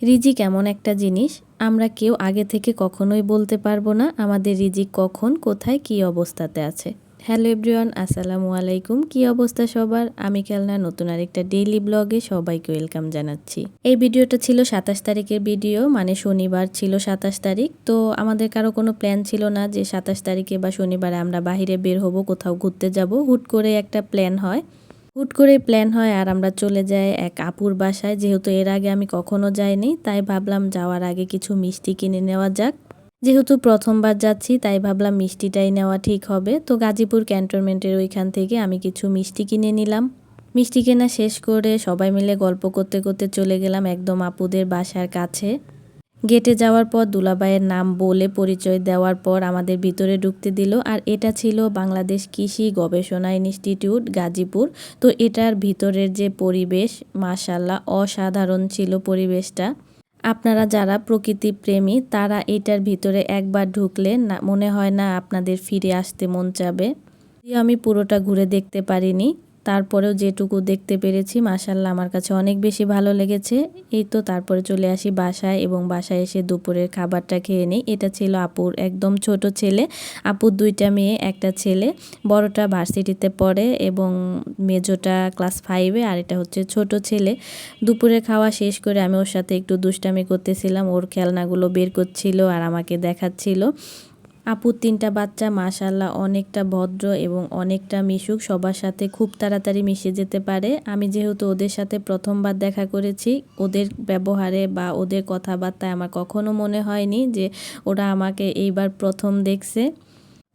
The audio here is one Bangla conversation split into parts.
রিজিক এমন একটা জিনিস আমরা কেউ আগে থেকে কখনোই বলতে পারবো না আমাদের রিজিক কখন কোথায় কি অবস্থাতে আছে। হ্যালো এভরিওয়ান, আসসালামু আলাইকুম। কি অবস্থা সবার? আমি খেলনা নতুন আরেকটা ডেইলি ব্লগে সবাইকে ওয়েলকাম জানাচ্ছি। এই ভিডিওটা ছিল 27 তারিখের ভিডিও, মানে শনিবার ছিল 27 তারিখ। তো আমাদের কারো কোনো প্ল্যান ছিল না যে 27 তারিখে বা শনিবারে আমরা বাহিরে বের হব, কোথাও ঘুরতে যাব। হুট করে একটা প্ল্যান হয়। আর আমরা চলে যাই এক আপুর বাসায়। যেহেতু এর আগে আমি কখনো যাইনি, তাই ভাবলাম যাওয়ার আগে কিছু মিষ্টি কিনে নেওয়া যাক। যেহেতু প্রথমবার যাচ্ছি, তাই ভাবলাম মিষ্টিটাই নেওয়া ঠিক হবে। তো গাজীপুর ক্যান্টনমেন্টের ওইখান থেকে আমি কিছু মিষ্টি কিনে নিলাম। মিষ্টি কেনা শেষ করে সবাই মিলে গল্প করতে করতে চলে গেলাম একদম আপুদের বাসার কাছে। গেটে যাওয়ার পর দুলাভাইয়ের নাম বলে পরিচয় দেওয়ার পর আমাদের ভিতরে ঢুকতে দিল। আর এটা ছিল বাংলাদেশ কৃষি গবেষণা ইনস্টিটিউট গাজীপুর। তো এটার ভিতরের যে পরিবেশ, মাশাআল্লাহ অসাধারণ ছিল পরিবেশটা। আপনারা যারা প্রকৃতি প্রেমী তারা এটার ভিতরে একবার ঢুকলে না মনে হয় না আপনাদের ফিরে আসতে মন চাবে। আমি পুরোটা ঘুরে দেখতে পারিনি, তারপরেও যেটুকু দেখতে পেরেছি মাশাআল্লাহ আমার কাছে অনেক বেশি ভালো লেগেছে। এই তো তারপরে চলে আসি বাসায় এবং বাসায় এসে দুপুরের খাবারটা খেয়ে নিই। এটা ছিল আপুর একদম ছোট ছেলে। আপুর 2টা মেয়ে, একটা ছেলে। বড়টা ভার্সিটিতে পড়ে এবং মেজোটা ক্লাস 5-এ, আর এটা হচ্ছে ছোট ছেলে। দুপুরে খাওয়া শেষ করে আমি ওর সাথে একটু দুষ্টামি করতেছিলাম। ওর খেলনাগুলো বের করছিল আর আমাকে দেখাচ্ছিল। আপুর 3টা বাচ্চা মাশাআল্লাহ অনেকটা ভদ্র এবং অনেকটা মিশুক, সবার সাথে খুব তাড়াতাড়ি মিশে যেতে পারে। আমি যেহেতু ওদের সাথে প্রথমবার দেখা করেছি, ওদের ব্যবহারে বা ওদের কথাবার্তায় আমার কখনো মনে হয়নি যে ওরা আমাকে এইবার প্রথম দেখছে।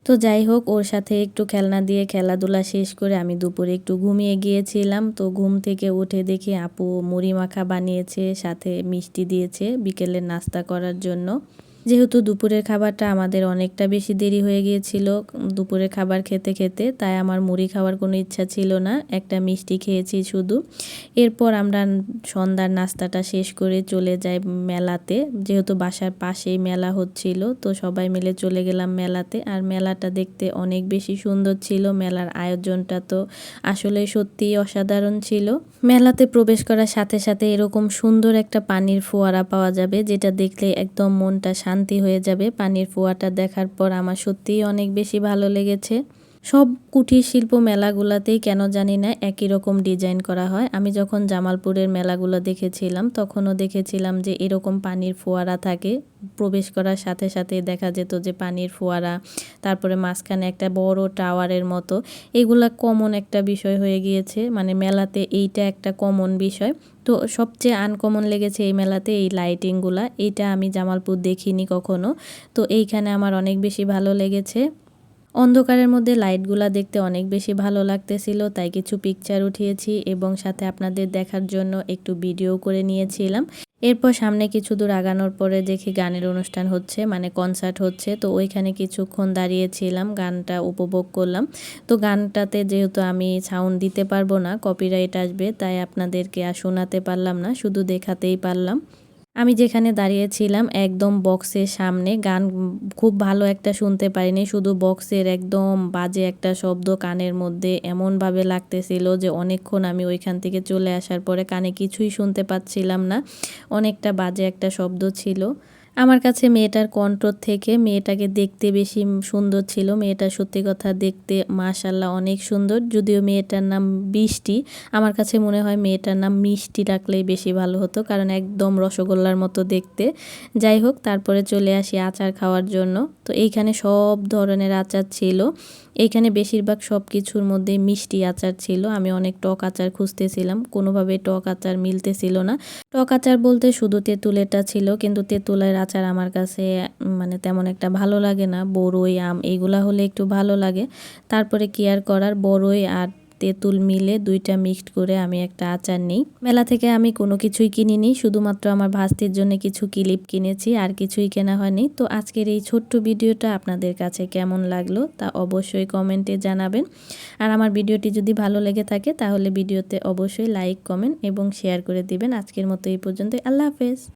তো যাই হোক, ওর সাথে একটু খেলনা দিয়ে খেলাধুলা শেষ করে আমি দুপুরে একটু ঘুমিয়ে গিয়েছিলাম। তো ঘুম থেকে উঠে দেখি আপু মুড়ি মাখা বানিয়েছে, সাথে মিষ্টি দিয়েছে বিকেলের নাস্তা করার জন্য। যেহেতু দুপুরের খাবারটা আমাদের অনেকটা বেশি দেরি হয়ে গিয়েছিল দুপুরের খাবার খেতে খেতে, তাই আমার মুড়ি খাওয়ার কোনো ইচ্ছা ছিল না, একটা মিষ্টি খেয়েছি শুধু। এরপর আমরা সন্ধ্যার নাস্তাটা শেষ করে চলে যাই মেলাতে। যেহেতু বাসার পাশেই মেলা হচ্ছিল, তো সবাই মিলে চলে গেলাম মেলাতে। আর মেলাটা দেখতে অনেক বেশি সুন্দর ছিল। মেলার আয়োজনটা তো আসলে সত্যিই অসাধারণ ছিল। মেলাতে প্রবেশ করার সাথে সাথে এরকম সুন্দর একটা পানির ফোয়ারা পাওয়া যাবে, যেটা দেখলে একদম মনটা শান্তি হয়ে যাবে। পানির ফোয়ারাটা দেখার পর আমার সত্যিই অনেক বেশি ভালো লেগেছে। সব কুটির শিল্প মেলাগুলোতেই কেন জানি না একই রকম ডিজাইন করা হয়। আমি যখন জামালপুরের মেলাগুলো দেখেছিলাম তখনও দেখেছিলাম যে এরকম পানির ফোয়ারা থাকে। প্রবেশ করার সাথে সাথে দেখা যেত যে পানির ফোয়ারা, তারপরে মাঝখানে একটা বড় টাওয়ারের মতো। এগুলা কমন একটা বিষয় হয়ে গিয়েছে, মানে মেলাতে এইটা একটা কমন বিষয়। তো সবচেয়ে আনকমন লেগেছে এই মেলাতে এই লাইটিংগুলা। এইটা আমি জামালপুর দেখিনি কখনো। তো এইখানে আমার অনেক বেশি ভালো লেগেছে। অন্ধকারের মধ্যে লাইটগুলা দেখতে অনেক বেশি ভালো লাগতেছিল, তাই কিছু পিকচার উঠিয়েছি এবং সাথে আপনাদের দেখার জন্য একটু ভিডিও করে নিয়েছিলাম। এরপর সামনে কিছু দূর আগানোর পরে দেখি গানের অনুষ্ঠান হচ্ছে, মানে কনসার্ট হচ্ছে। তো ওইখানে কিছুক্ষণ দাঁড়িয়েছিলাম, গানটা উপভোগ করলাম। তো গানটাতে যেহেতু আমি সাউন্ড দিতে পারবো না, কপিরাইট আসবে, তাই আপনাদেরকে আর শোনাতে পারলাম না, শুধু দেখাতেই পারলাম। আমি যেখানে দাঁড়িয়েছিলাম একদম বক্সের সামনে, গান খুব ভালো একটা শুনতে পারিনি, শুধু বক্সের একদম বাজে একটা শব্দ কানের মধ্যে এমনভাবে লাগতেছিল যে অনেকক্ষণ আমি ওইখান থেকে চলে আসার পরে কানে কিছুই শুনতে পাচ্ছিলাম না। অনেকটা বাজে একটা শব্দ ছিল। আমার কাছে মেয়েটার কণ্ঠ থেকে মেয়েটাকে দেখতে বেশি সুন্দর ছিল। মেয়েটা সত্যি কথা দেখতে মাশাআল্লাহ অনেক সুন্দর। যদিও মেয়েটার নাম বৃষ্টি, আমার কাছে মনে হয় মেয়েটার নাম মিষ্টি রাখলেই বেশি ভালো হতো, কারণ একদম রসগোল্লার মতো দেখতে। যাই হোক, তারপরে চলে আসি আচার খাওয়ার জন্য। তো এইখানে সব ধরনের আচার ছিল। এইখানে বেশিরভাগ সব কিছুর মধ্যে মিষ্টি আচার ছিল। আমি অনেক টক আচার খুঁজতেছিলাম, কোনোভাবে টক আচার মিলতেছিল না। টক আচার বলতে শুধু তেঁতুলেরটা ছিল, কিন্তু তেঁতুলের আচার আমার কাছে মানে তেমন একটা ভালো লাগে না। বড়ই, আম এইগুলা হলে একটু ভালো লাগে। তারপরে কি আর করার, বড়ই আর তেঁতুল মিলে 2টা মিক্সড করে আমি একটা আচার নিই। মেলা থেকে আমি কোনো কিছুই কিনিনি, শুধুমাত্র আমার ভাস্তির জন্য কিছু ক্লিপ কিনেছি, আর কিছুই কেনা হয়নি। তো আজকের এই ছোট্ট ভিডিওটা আপনাদের কাছে কেমন লাগলো তা অবশ্যই কমেন্টে জানাবেন। আর আমার ভিডিওটি যদি ভালো লেগে থাকে তাহলে ভিডিওতে অবশ্যই লাইক, কমেন্ট এবং শেয়ার করে দিবেন। আজকের মতো এই পর্যন্তই। আল্লাহ হাফেজ।